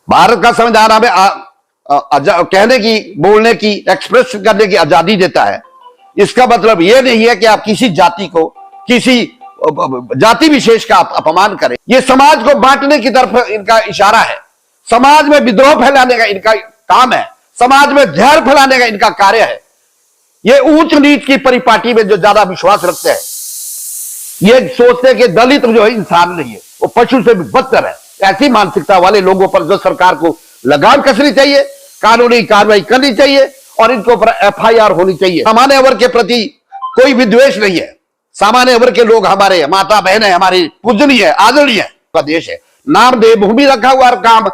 भारत का संविधान हमें कहने की, बोलने की, एक्सप्रेस करने की आजादी देता है। इसका मतलब यह नहीं है कि आप किसी जाति को, किसी जाति विशेष का आप अपमान करें। यह समाज को बांटने की तरफ इनका इशारा है, समाज में विद्रोह फैलाने का इनका काम है, समाज में जहर फैलाने का इनका कार्य है। ये ऊंच नीच की परिपाटी में जो ज्यादा विश्वास रखते हैं, ये सोचते हैं कि दलित जो है इंसान नहीं है, वो पशु से भी बदतर है। ऐसी मानसिकता वाले लोगों पर जो सरकार को लगाम कसनी चाहिए, कानूनी कार्रवाई करनी चाहिए और इनके ऊपर FIR होनी चाहिए। सामान्य वर्ग के प्रति कोई भी द्वेष नहीं है। सामान्य वर्ग के लोग हमारे माता बहन है, हमारी पूजनीय है, आदरणीय है, का देश है। नाम दे भूमि रखा हुआ काम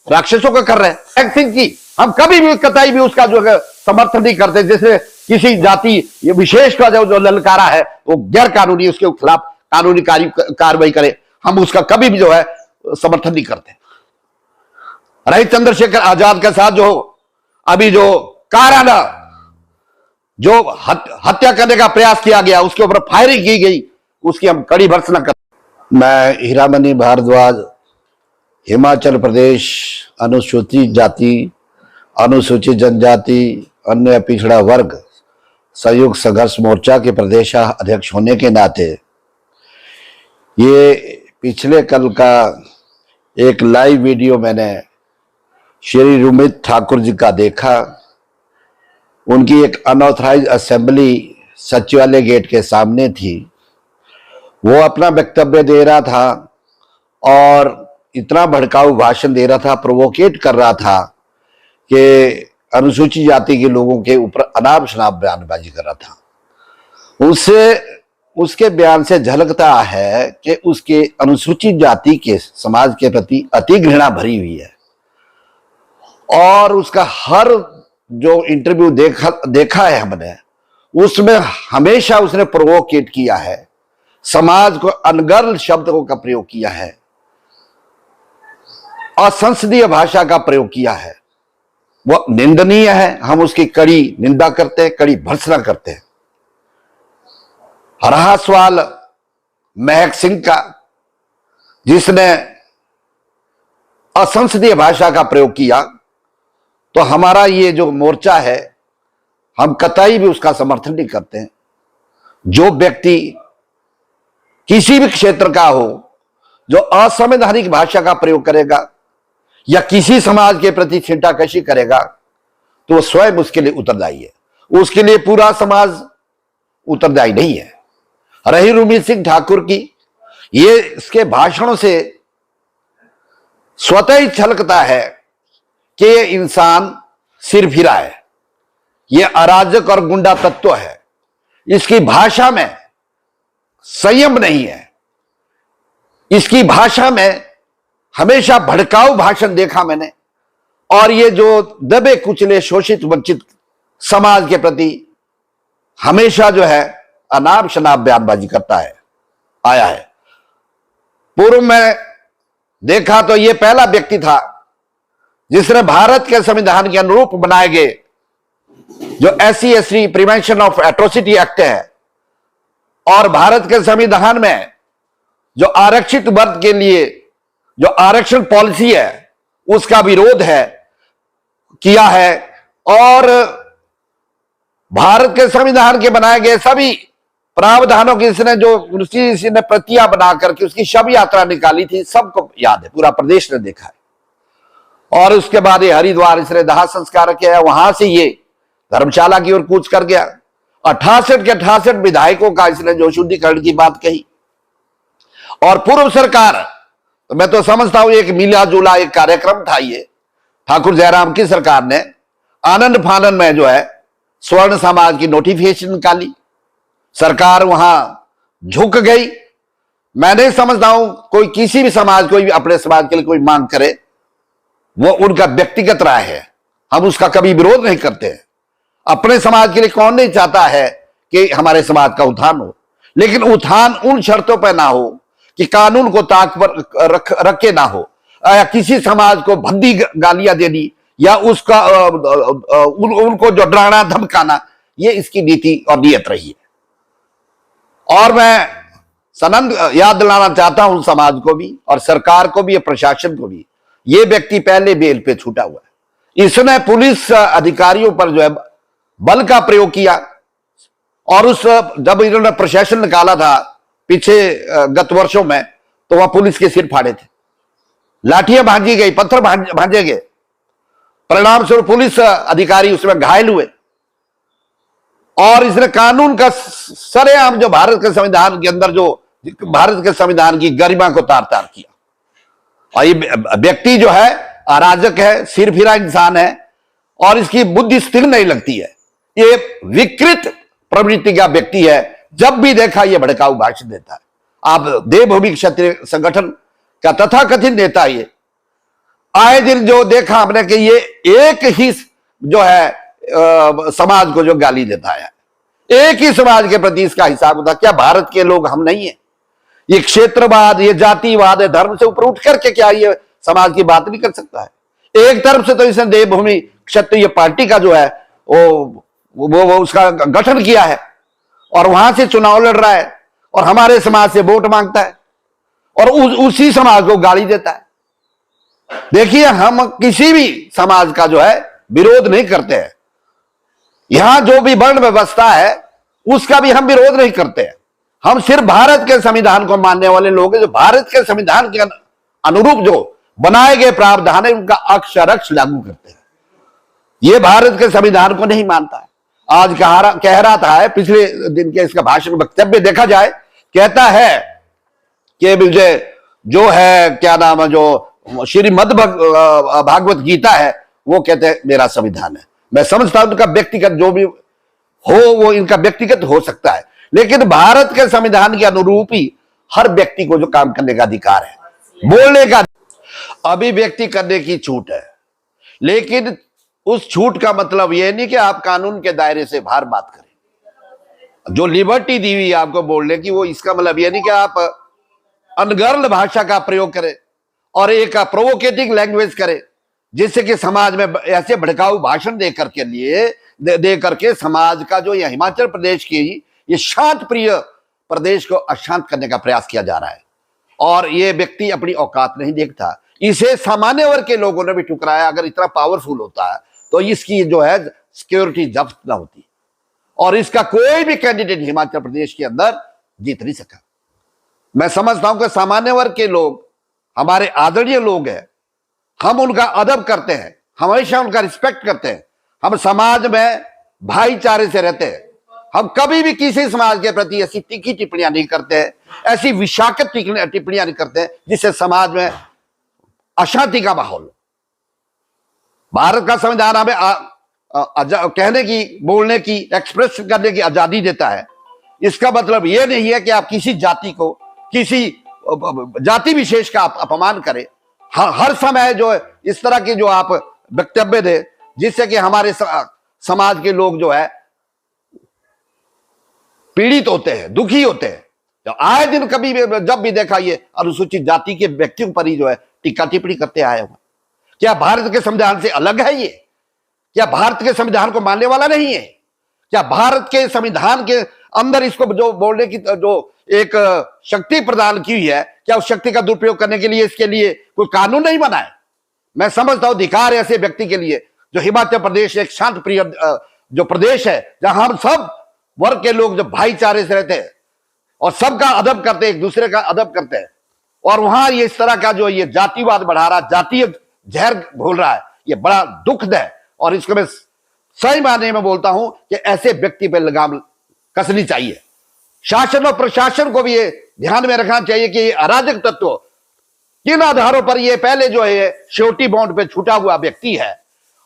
राक्षसों का कर रहे हैं। सिंह की हम कभी भी कतई भी उसका जो है समर्थन नहीं करते। जैसे किसी जाति ये विशेष का जो ललकारा है वो गैर कानूनी, उसके खिलाफ कानूनी कार्रवाई करे, हम उसका कभी भी जो है समर्थन नहीं करते। रही चंद्रशेखर आजाद के साथ जो अभी जो काराना जो हत्या करने का प्रयास किया गया, उसके ऊपर फायरिंग की गई, उसकी हम कड़ी भर्त्सना करते। मैं हीरामणि भारद्वाज, हिमाचल प्रदेश अनुसूचित जाति, अनुसूचित जनजाति, अन्य पिछड़ा वर्ग संयुक्त संघर्ष मोर्चा के प्रदेश अध्यक्ष होने के नाते ये पिछले कल का एक लाइव वीडियो मैंने श्री रुमित ठाकुर जी का देखा। उनकी एक अनऑथराइज असेंबली सचिवालय गेट के सामने थी। वो अपना वक्तव्य दे रहा था और इतना भड़काऊ भाषण दे रहा था, प्रोवोकेट कर रहा था कि अनुसूचित जाति के लोगों के ऊपर अनाप शनाप बयानबाजी कर रहा था। उसके बयान से झलकता है कि उसके अनुसूचित जाति के समाज के प्रति अति घृणा भरी हुई है। और उसका हर जो इंटरव्यू देखा है हमने, उसमें हमेशा उसने प्रोवोकेट किया है, समाज को अनर्गल शब्दों का प्रयोग किया है, असंसदीय भाषा का प्रयोग किया है। वो निंदनीय है, हम उसकी कड़ी निंदा करते हैं, कड़ी भर्त्सना करते हैं। रहा सवाल महक सिंह का, जिसने असंसदीय भाषा का प्रयोग किया, तो हमारा ये जो मोर्चा है, हम कतई भी उसका समर्थन नहीं करते हैं। जो व्यक्ति किसी भी क्षेत्र का हो, जो असंवैधानिक भाषा का प्रयोग करेगा या किसी समाज के प्रति छींटाकशी करेगा, तो वो स्वयं उसके लिए उत्तरदायी है। उसके लिए पूरा समाज उत्तरदायी नहीं है। रही रुमित सिंह ठाकुर की, ये इसके भाषणों से स्वतः ही छलकता है कि ये इंसान सिरफिरा है, ये अराजक और गुंडा तत्व है। इसकी भाषा में संयम नहीं है, इसकी भाषा में हमेशा भड़काऊ भाषण देखा मैंने। और ये जो दबे कुचले शोषित वंचित समाज के प्रति हमेशा जो है अनाप शनाप बयानबाजी करता है आया है। पूर्व में देखा तो ये पहला व्यक्ति था जिसने भारत के संविधान के अनुरूप बनाए गए जो SC/ST prevention of atrocity act है और भारत के संविधान में जो आरक्षित वर्ग के लिए जो आरक्षण पॉलिसी है उसका विरोध है किया है। और भारत के संविधान के बनाए गए सभी प्रावधानों की इसने प्रतियां बना करके उसकी शव यात्रा निकाली थी, सबको याद है, पूरा प्रदेश ने देखा है। और उसके बाद ये हरिद्वार इसने दाह संस्कार किया, वहां से ये धर्मशाला की ओर कूच कर गया। 68 के 68 विधायकों का इसने जो शुद्धिकरण की बात कही। और पूर्व सरकार, तो मैं तो समझता हूं एक मिला जुला एक कार्यक्रम था। ये ठाकुर जयराम की सरकार ने आनंद फानन में जो है स्वर्ण समाज की नोटिफिकेशन निकाली, सरकार वहां झुक गई। मैं नहीं समझता हूं कोई किसी भी समाज, कोई भी अपने समाज के लिए कोई मांग करे, वो उनका व्यक्तिगत राय है, हम उसका कभी विरोध नहीं करते हैं। अपने समाज के लिए कौन नहीं चाहता है कि हमारे समाज का उत्थान हो, लेकिन उत्थान उन शर्तों पर ना हो कि कानून को ताक पर रखे ना हो, या किसी समाज को भद्दी गालियां देनी या उसका उनको जो डराना धमकाना, ये इसकी नीति और नियत रही है। और मैं सनंद याद दिलाना चाहता हूं समाज को भी और सरकार को भी, प्रशासन को भी, ये व्यक्ति पहले बेल पे छूटा हुआ है। इसने पुलिस अधिकारियों पर जो है बल का प्रयोग किया, और उस जब इन्होंने प्रशासन निकाला था पीछे गत वर्षों में, तो वह पुलिस के सिर फाड़े थे, लाठियां भांजी गई, पत्थर भांजे गए, परिणाम स्वरूप पुलिस अधिकारी उसमें घायल हुए। और इसने कानून का सरेआम जो भारत के संविधान के अंदर जो भारत के संविधान की गरिमा को तार तार किया। और ये व्यक्ति जो है अराजक है, सिरफिरा इंसान है, और इसकी बुद्धि स्थिर नहीं लगती है। ये विकृत प्रवृत्ति का व्यक्ति है, जब भी देखा ये भड़काऊ भाषण देता है। आप देवभूमि क्षत्रिय संगठन का तथाकथित नेता ये आए दिन जो देखा हमने कि ये एक ही जो है समाज को जो गाली देता है, एक ही समाज के प्रति इसका हिसाब होता। क्या भारत के लोग हम नहीं है? ये क्षेत्रवाद, ये जातिवाद है, धर्म से ऊपर उठ करके क्या ये समाज की बात नहीं कर सकता है? एक तरफ से तो इसने देवभूमि क्षत्रिय पार्टी का जो है वो उसका गठन किया है, और वहां से चुनाव लड़ रहा है, और हमारे समाज से वोट मांगता है, और उसी समाज को गाली देता है। देखिए, हम किसी भी समाज का जो है विरोध नहीं करते हैं। यहां जो भी वर्ण व्यवस्था है उसका भी हम विरोध नहीं करते हैं। हम सिर्फ भारत के संविधान को मानने वाले लोग हैं, जो भारत के संविधान के अनुरूप जो बनाए गए प्रावधान है उनका अक्षरशः लागू करते हैं। ये भारत के संविधान को नहीं मानता है। आज कह रहा था, पिछले दिन के इसका भाषण वक्तव्य देखा जाए, कहता है कि मुझे जो है क्या नाम है, जो श्रीमद् भागवत गीता है वो कहते हैं मेरा संविधान है। मैं समझता हूं उनका व्यक्तिगत जो भी हो वो इनका व्यक्तिगत हो सकता है, लेकिन भारत के संविधान के अनुरूप ही हर व्यक्ति को जो काम करने का अधिकार है, बोलने का, अभिव्यक्ति करने की छूट है। लेकिन उस छूट का मतलब यह नहीं कि आप कानून के दायरे से बाहर बात करें। जो लिबर्टी दी हुई है आपको बोलने की, वो इसका मतलब यह नहीं कि आप अनर्गल भाषा का प्रयोग करें और एक प्रोवोकेटिव लैंग्वेज करें, जिससे कि समाज में ऐसे भड़काऊ भाषण दे करके समाज का जो यह हिमाचल प्रदेश की ये शांत प्रिय प्रदेश को अशांत करने का प्रयास किया जा रहा है। और ये व्यक्ति अपनी औकात नहीं देखता। इसे सामान्य वर्ग के लोगों ने भी ठुकराया। अगर इतना पावरफुल होता है तो इसकी जो है सिक्योरिटी जब्त ना होती, और इसका कोई भी कैंडिडेट हिमाचल प्रदेश के अंदर जीत नहीं सका। मैं समझता हूं कि सामान्य वर्ग के लोग हमारे आदरणीय लोग हैं, हम उनका अदब करते हैं, हमेशा उनका रिस्पेक्ट करते हैं। हम समाज में भाईचारे से रहते हैं। हम कभी भी किसी समाज के प्रति ऐसी तीखी टिप्पणियां नहीं करते हैं, ऐसी विषाक्त टिप्पणियां नहीं करते हैं जिससे समाज में अशांति का माहौल। भारत का संविधान हमें कहने की, बोलने की, एक्सप्रेस करने की आजादी देता है। इसका मतलब यह नहीं है कि आप किसी जाति को, किसी जाति विशेष का आप अपमान करें। हर समय जो इस तरह की जो आप वक्तव्य दे जिससे कि हमारे समाज के लोग जो है पीड़ित होते हैं, दुखी होते हैं। तो आए दिन कभी जब भी देखा ये अनुसूचित जाति के व्यक्तियों पर ही जो है टीका टिप्पणी करते आए हुए। क्या भारत के संविधान से अलग है ये? क्या भारत के संविधान को मानने वाला नहीं है? क्या भारत के संविधान के अंदर इसको जो बोलने की जो एक शक्ति प्रदान की हुई है, क्या उस शक्ति का दुरुपयोग करने के लिए इसके लिए कोई कानून नहीं बना है? मैं समझता हूं अधिकार ऐसे व्यक्ति के लिए जो हिमाचल प्रदेश एक शांत प्रिय जो प्रदेश है, जहां हम सब वर्ग के लोग जो भाईचारे से रहते हैं और सबका अदब करते हैं, एक दूसरे का अदब करते हैं, और वहां ये इस तरह का जो ये जातिवाद बढ़ा रहा, जातीय जहर घोल रहा है, ये बड़ा दुखद है। और इसको मैं सही मायने में बोलता हूं कि ऐसे व्यक्ति पर लगाम कसनी चाहिए। शासन और प्रशासन को भी ये ध्यान में रखना चाहिए कि ये अराजक तत्व किन आधारों पर ये पहले जो है श्योरिटी बॉन्ड पे छूटा हुआ व्यक्ति है,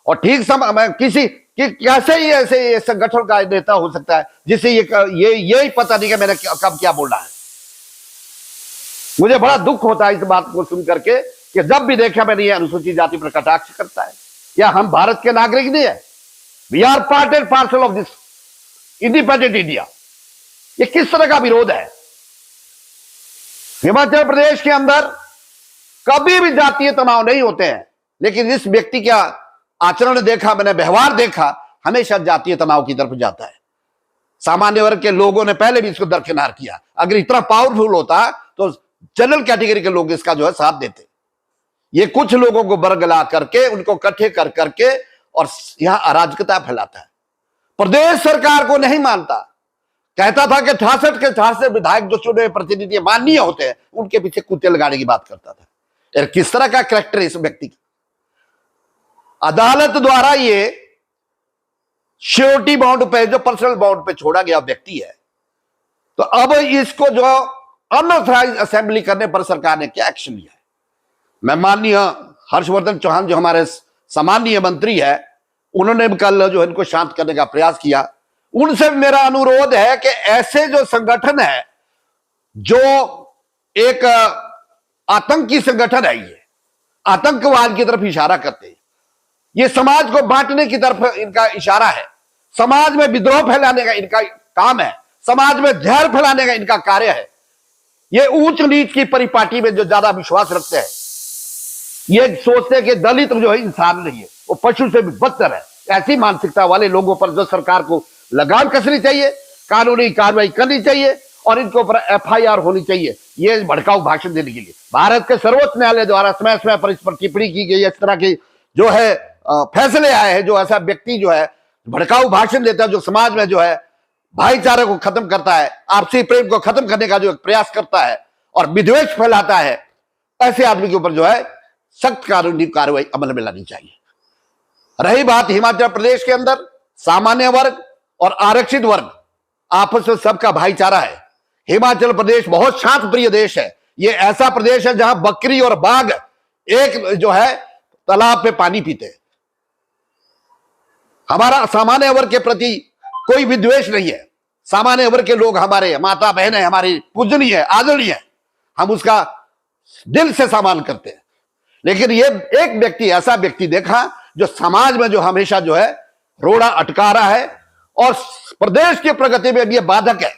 और ठीक समय में किसी कि कैसे ही ऐसे संगठन का नेता हो सकता है जिसे यही पता नहीं कि मैंने कब क्या बोलना है। मुझे बड़ा दुख होता है इस बात को सुन करके कि जब भी देखा मैंने ये अनुसूचित जाति पर कटाक्ष करता है। या हम भारत के नागरिक नहीं है? We are part and parcel of this independent India. ये किस तरह का विरोध है? हिमाचल प्रदेश के अंदर कभी भी जातीय तनाव नहीं होते हैं, लेकिन इस व्यक्ति का आचरण देखा मैंने, व्यवहार देखा, हमेशा जातीय तनाव की तरफ जाता है। सामान्य वर्ग के लोगों ने पहले भी इसको दरकिनार किया। अगर इतना पावरफुल होता तो जनरल कैटेगरी के लोग इसका जो है साथ देते। ये कुछ लोगों को बरगला करके उनको इकट्ठे कर करके और यहां अराजकता फैलाता है। प्रदेश सरकार को नहीं मानता, कहता था कि 68 के 68 विधायक जो चुने प्रतिनिधि माननीय होते हैं उनके पीछे कुत्ते लगाने की बात करता था। यार किस तरह का कैरेक्टर है इस व्यक्ति का। अदालत द्वारा ये श्योरिटी बॉन्ड पे, जो पर्सनल बॉन्ड पे छोड़ा गया व्यक्ति है, तो अब इसको जो अनऑथराइज्ड असेंबली करने पर सरकार ने क्या एक्शन लिया है। मैं माननीय हर्षवर्धन चौहान जो हमारे सामान्य मंत्री है, उन्होंने कल जो इनको शांत करने का प्रयास किया। उनसे मेरा अनुरोध है कि ऐसे जो संगठन है, जो एक आतंकी संगठन है, ये आतंकवाद की तरफ इशारा करते हैं, ये समाज को बांटने की तरफ इनका इशारा है, समाज में विद्रोह फैलाने का इनका काम है, समाज में जहर फैलाने का इनका कार्य है। ये ऊंच नीच की परिपाटी में जो ज्यादा विश्वास रखते हैं, ये सोचते हैं कि दलित जो है इंसान नहीं है, वो पशु से भी बदतर है। ऐसी मानसिकता वाले लोगों पर जो सरकार को लगाम कसनी चाहिए, कानूनी कार्रवाई करनी चाहिए और इनके ऊपर FIR होनी चाहिए, ये भड़काऊ भाषण देने के लिए। भारत के सर्वोच्च न्यायालय द्वारा समय समय पर इस पर टिप्पणी की गई, इस तरह के जो है फैसले आए हैं। जो ऐसा व्यक्ति जो है भड़काऊ भाषण देता है, जो समाज में जो है भाईचारे को खत्म करता है, आपसी प्रेम को खत्म करने का जो प्रयास करता है और विद्वेष फैलाता है, ऐसे आदमी के ऊपर जो है सख्त कानूनी कार्रवाई अमल में लानी चाहिए। रही बात हिमाचल प्रदेश के अंदर सामान्य वर्ग और आरक्षित वर्ग आपस में सबका भाईचारा है। हिमाचल प्रदेश बहुत शांत प्रिय देश है। ये ऐसा प्रदेश है जहां बकरी और बाघ एक जो है तालाब पे पानी पीते हैं। हमारा सामान्य वर्ग के प्रति कोई विद्वेष नहीं है। सामान्य वर्ग के लोग हमारे माता बहन है, हमारी पूजनीय है, आदरणीय है, हम उसका दिल से सम्मान करते हैं। लेकिन ये एक व्यक्ति, ऐसा व्यक्ति देखा जो समाज में जो हमेशा जो है रोड़ा अटका रहा है और प्रदेश की प्रगति में भी बाधक है।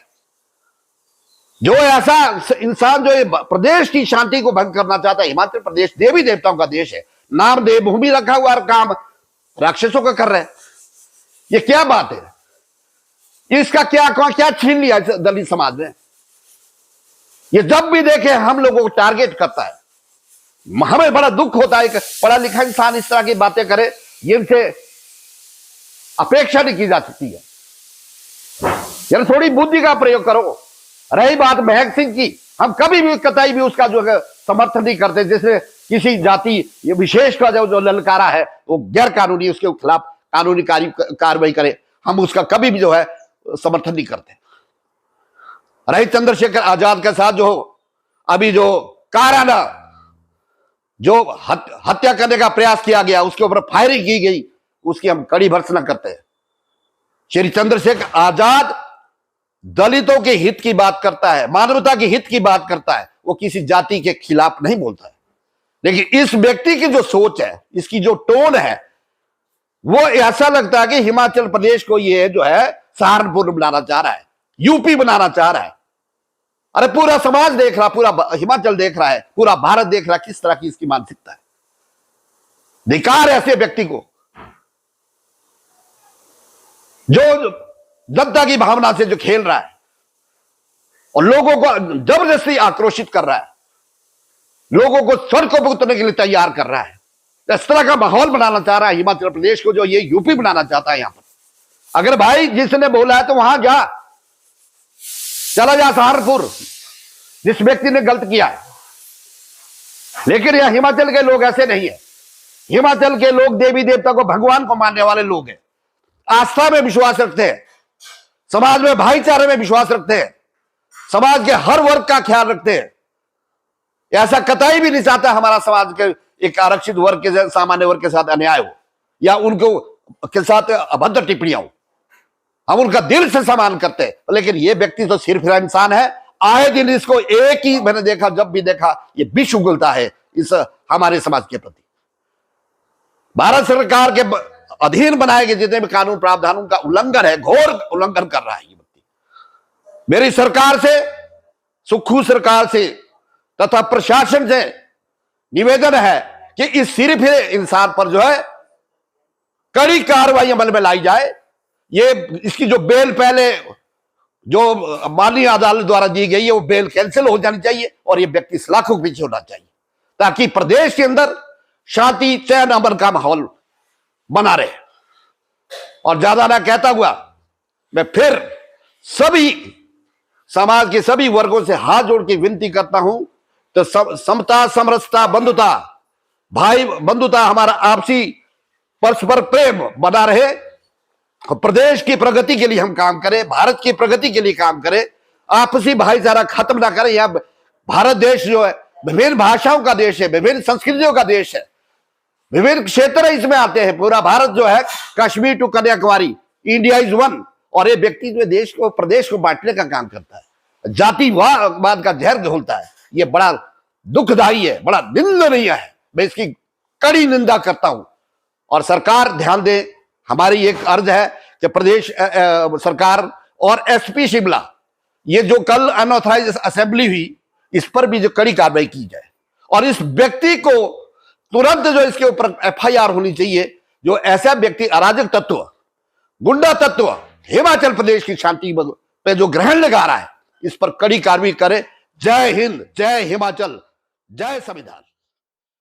जो ऐसा इंसान जो प्रदेश की शांति को भंग करना चाहता है। हिमाचल प्रदेश देवी देवताओं का देश है, नाम देवभूमि रखा हुआ और काम राक्षसों का कर रहे हैं। ये क्या बात है? इसका क्या छीन लिया दलित समाज ने? ये जब भी देखे हम लोगों को टारगेट करता है। हमें बड़ा दुख होता है कि पढ़ा लिखा इंसान इस तरह की बातें करे, जिनसे अपेक्षा नहीं की जा सकती है। यार थोड़ी बुद्धि का प्रयोग करो। रही बात महक सिंह की, हम कभी भी कतई भी उसका जो है समर्थन नहीं करते। जैसे किसी जाति विशेष का जो ललकारा है वो गैर कानूनी, उसके खिलाफ कानूनी कार्रवाई करे, हम उसका कभी भी जो है समर्थन नहीं करते। रही चंद्रशेखर आजाद के साथ जो अभी जो काराना जो हत्या करने का प्रयास किया गया, उसके ऊपर फायरिंग की गई, उसकी हम कड़ी भर्त्सना करते हैं। श्री चंद्रशेखर आजाद दलितों के हित की बात करता है, मानवता के हित की बात करता है, वो किसी जाति के खिलाफ नहीं बोलता है। लेकिन इस व्यक्ति की जो सोच है, इसकी जो टोन है, वो ऐसा लगता है कि हिमाचल प्रदेश को ये जो है सहारनपुर बनाना चाह रहा है, यूपी बनाना चाह रहा है। अरे पूरा समाज देख रहा, पूरा हिमाचल देख रहा है, पूरा भारत देख रहा है किस तरह की इसकी मानसिकता है। धिक्कार है ऐसे व्यक्ति को जो जनता की भावना से जो खेल रहा है और लोगों को जबरदस्ती आक्रोशित कर रहा है, लोगों को स्वर को भुगतने के लिए तैयार कर रहा है। इस तरह का माहौल बनाना चाह रहा है हिमाचल प्रदेश को, जो ये यूपी बनाना चाहता है। यहां पर अगर भाई जिसने बोला है तो वहां जा, चला जा सहारनपुर, जिस व्यक्ति ने गलत किया है। लेकिन यह हिमाचल के लोग ऐसे नहीं है। हिमाचल के लोग देवी देवता को, भगवान को मानने वाले लोग हैं, आस्था में विश्वास रखते हैं, समाज में भाईचारे में विश्वास रखते हैं, समाज के हर वर्ग का ख्याल रखते हैं। ऐसा कतई भी नहीं चाहता हमारा समाज के एक आरक्षित वर्ग के, सामान्य वर्ग के साथ अन्याय हो या उनको के साथ अभद्र टिप्पणियां हो। हम उनका दिल से सम्मान करते हैं। लेकिन ये व्यक्ति तो सिर्फ इंसान है। आए दिन इसको एक ही मैंने देखा, जब भी देखा ये विष उगलता है इस हमारे समाज के प्रति। भारत सरकार के अधीन बनाए गए जितने भी कानून प्रावधानों का उल्लंघन है, घोर उल्लंघन कर रहा है ये व्यक्ति। मेरी सरकार से, सुक्खू सरकार से तथा प्रशासन से निवेदन है कि इस सिर्फ इंसान पर जो है कड़ी कार्रवाई अमल में लाई जाए। ये इसकी जो बेल पहले जो माननीय अदालत द्वारा दी गई है, वो बेल कैंसिल हो जानी चाहिए और ये व्यक्ति सलाखों के पीछे होना चाहिए, ताकि प्रदेश के अंदर शांति चैन अमन का माहौल बना रहे। और ज्यादा ना कहता हुआ मैं फिर सभी समाज के सभी वर्गों से हाथ जोड़ के विनती करता हूं तो समता, समरसता, बंधुता, भाई बंधुता, हमारा आपसी परस्पर प्रेम बना रहे। प्रदेश की प्रगति के लिए हम काम करें, भारत की प्रगति के लिए काम करें, आपसी भाईचारा खत्म ना करें। यह भारत देश जो है विभिन्न भाषाओं का देश है, विभिन्न संस्कृतियों का देश है, विभिन्न क्षेत्र इसमें आते हैं। पूरा भारत जो है Kashmir to Kanyakumari, India is one. और ये व्यक्ति जो देश को, प्रदेश को बांटने का काम करता है, जातिवाद का जहर घोलता है। ये बड़ा दुखदायी है, बड़ा निंदनीय है। मैं इसकी कड़ी निंदा करता हूं। और सरकार ध्यान दे, हमारी एक अर्ज है कि प्रदेश सरकार और एसपी शिमला, ये जो कल अनऑथराइज्ड असेंबली हुई, इस पर भी जो कड़ी कार्रवाई की जाए। और इस व्यक्ति को तुरंत जो इसके ऊपर एफआईआर होनी चाहिए, जो ऐसा व्यक्ति अराजक तत्व, गुंडा तत्व हिमाचल प्रदेश की शांति पे जो ग्रहण लगा रहा है, इस पर कड़ी कार्रवाई करे। जय हिंद, जय हिमाचल, जय संविधान।